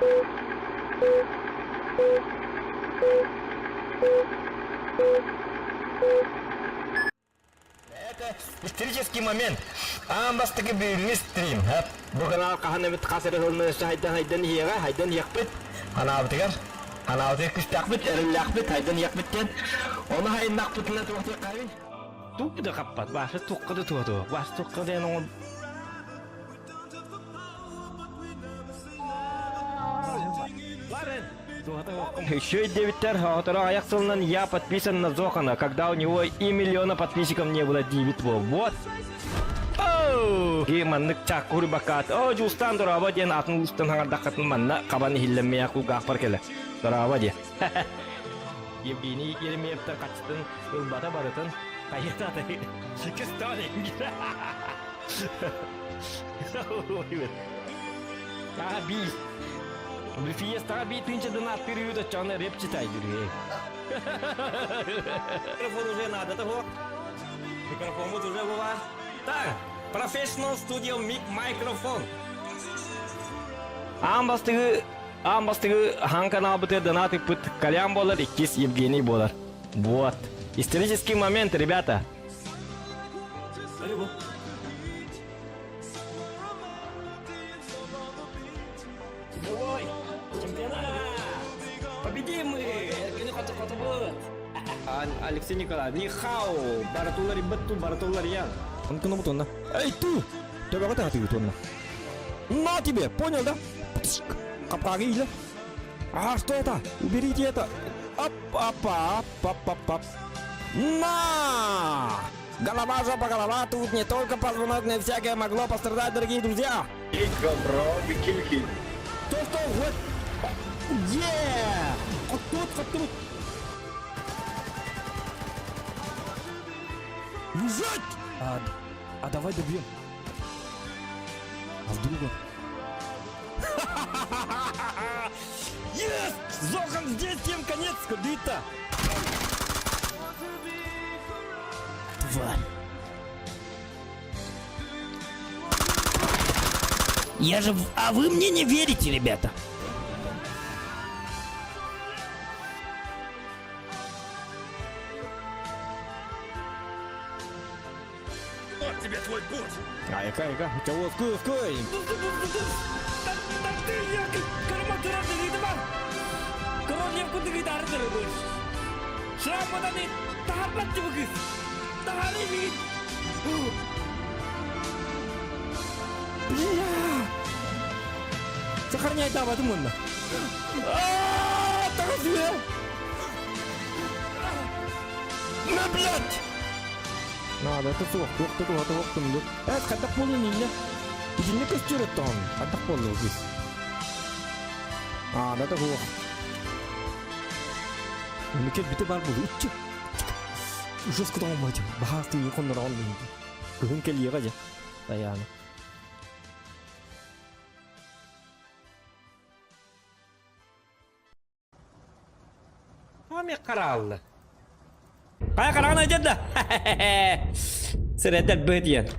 Это исторический момент. Амбастыгы бүйүнгү стрим. Бугана каханабыт касырылны хайдан хига, хайдан якпыт. Анабытыгар. Анабытыгы күстакпыт, эрилякпыт, хайдан якпыттен. Оны хайнакпытына туакты кайын. Тугда каппат, башы туққыды туату. Башы туққыды янон. Еще и девятер, а второй аяк солнан я подписан на Зохана, когда у него и миллиона подписчиков не было 9 вот. Оу! И маннык чакури бакат. О, жустан дораба ден атын устан хангардакатын манна кабан хиллемея кугак паркеле. Дораба де. Евгений Еремеевтер качтын ылбата барытын кайытады. Шикис тоненгира. Таби. В фиеста битинче донат периода чаны реп читай жүрі. Микрофон уже надо того. Микрофон уже была. Так, Professional Studio Mic Microphone. Амбастыгы ханкана быты донаты пыт Колян болар, и кис Евгений болар. Вот. Исторический момент, ребята. Ой, чемпионат! Победим мы! Алексей Николаевич, нихао! Баратулари батту, баратуларьян. Он к нему тонна. Эй, ты! Тебя как ты тонна? На тебе, понял, да? Капкагиля. А что это? Уберите это. Ап. На! Голова, жопа, голова. Тут не только позвоночное, всякое могло пострадать, дорогие друзья. Кильки. Что? Вот. Вот тут. Лежать! А давай добьем. А вдруг? Yes! Зохан здесь, тем конец, куда-то. Тварь. Я же... А вы мне не верите, ребята? Вот тебе твой путь. Яка, чего, ской. Сохраняй там, это можно. На, блядь! Надо, это сок, это милок. Когда полный не иди не костюр там, когда полный здесь. Да, это его. Микет бите бар буду, учи. Уже сказал мать, бахасты не хон раунд не. Кухин келие гажа. Таяна. Ами каралла. Кая караган айдда. Сиретел бөтиен.